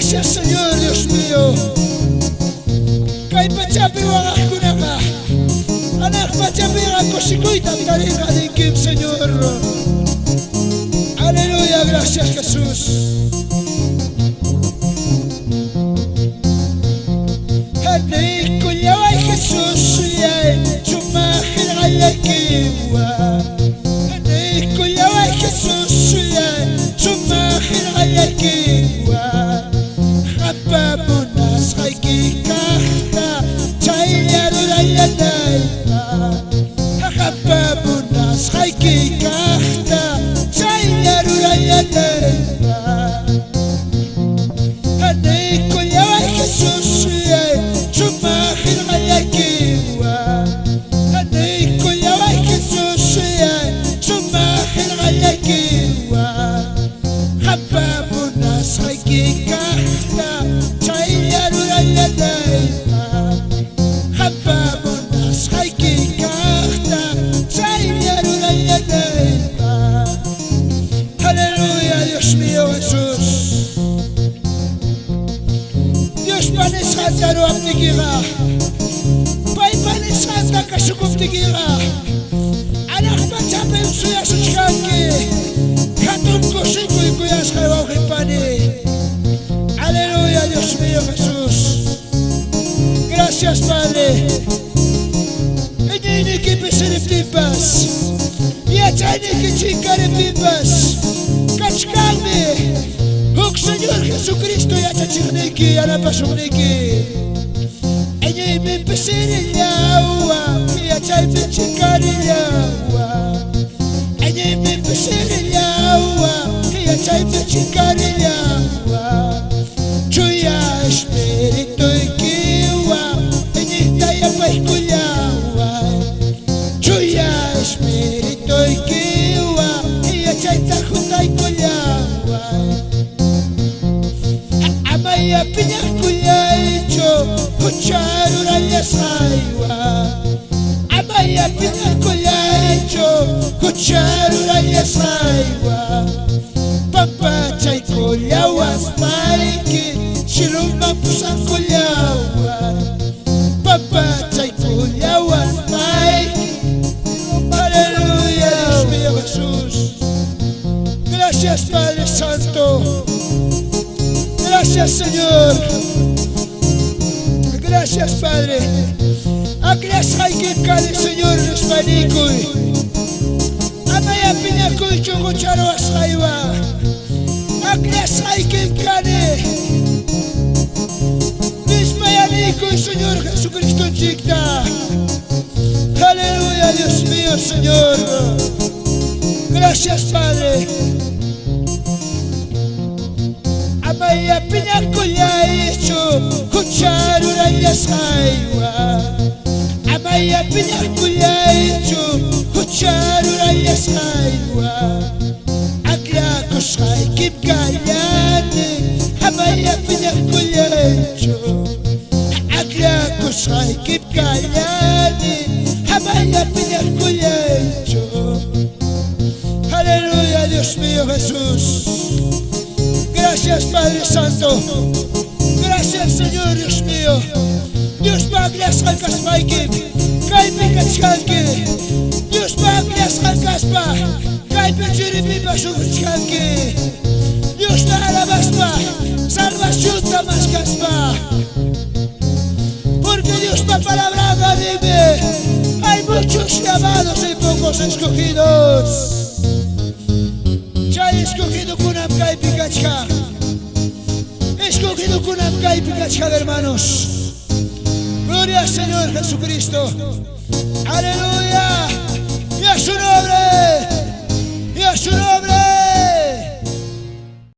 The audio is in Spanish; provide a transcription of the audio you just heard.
Gracias, Señor, Dios mío. Kay pachapi wakakunaka. Anak pachapi akosikoita taringa de Kim, Señor. Aleluya, gracias, Jesús. Hanay kunyaway Jesús yay chumahil ayakiwa. Hanay kunyaway Jesús yay chumahil ayakiwa. Hapamunas kay kikakta chayarurayadayba. Hapamunas kay kikakta chayarurayadayba. Hanay kunyaway Jesús yay chumahil ayakiwa. Hanay kunyaway Jesús yay chumahil ayakiwa. Hapamunas kay kikakta chayarurayadayba. Hapamunas kay kikakta chayarurayadayba. Aleluya, Dios mío, Jesús. Dios panes hataro aptikiga. Pai panes hatka kashukuf tikiga. Anak pachape suya suchkanki. Katun koshiku y kuyas kawauki pani. Aleluya, Dios mío, Jesús. Gracias, Padre. Eñini que pesere pipas. Y achani que chingare pipas. Kachkalme. Huk Señor Jesucristo y achachirniki, anapasurniki. Eñi me pesere yawa. Y achay me chingare yawa. Eñi me pesere yawa. Y achay me chingare yawa. Chuya espíritu y kiwa. Eñi taya paikuyawa. Chuya espíritu y kiwa. Y achay tajutay kuyawa. Amaya piña kuyaicho. Kucharura yasaiwa. Amaya piña kuyaicho. Kucharura yasaiwa. Papa chay kuyawas paiki. Shiluma pusan kuyawa. Papa chay kuyawas paiki. Aleluya, Dios mío, Jesús. Gracias, Padre Santo. Gracias, Señor. Gracias, Padre. Aklas hay que cale, Señor, los panicos. Amaya pinaco y chococharo asaiwa. Aklas hay que cale. Misma amigo y Señor Jesucristo chicta. Aleluya, Dios mío, Señor. Gracias, Padre. Amaya pinaco ya hecho. Kucharura yasaiwa. Amaya pinaco ya hecho. Kucharura yasaiwa. Aklakos hay kim kayane. Amaya pinaco ya hecho. Aklakos hay kim kayane. Amaya pinaco ya hecho. Aleluya, Dios mío, Jesús. Gracias, Padre Santo. Gracias, Señor, Dios mío. Dios paglas halkas paiki. Kai pikachkanki. Dios paglas halkas pa. Kai pichiripi pashuchkanki. Dios te alabaspa. Salvación tamascaspa. Porque Dios pa palabra dime. Hay muchos llamados y pocos escogidos. Ya he escogido Kunam Kai Pikachka. He escogido Kunam Kai Pikachka, hermanos. Gloria al Señor Jesucristo. Aleluya. Y a su nombre.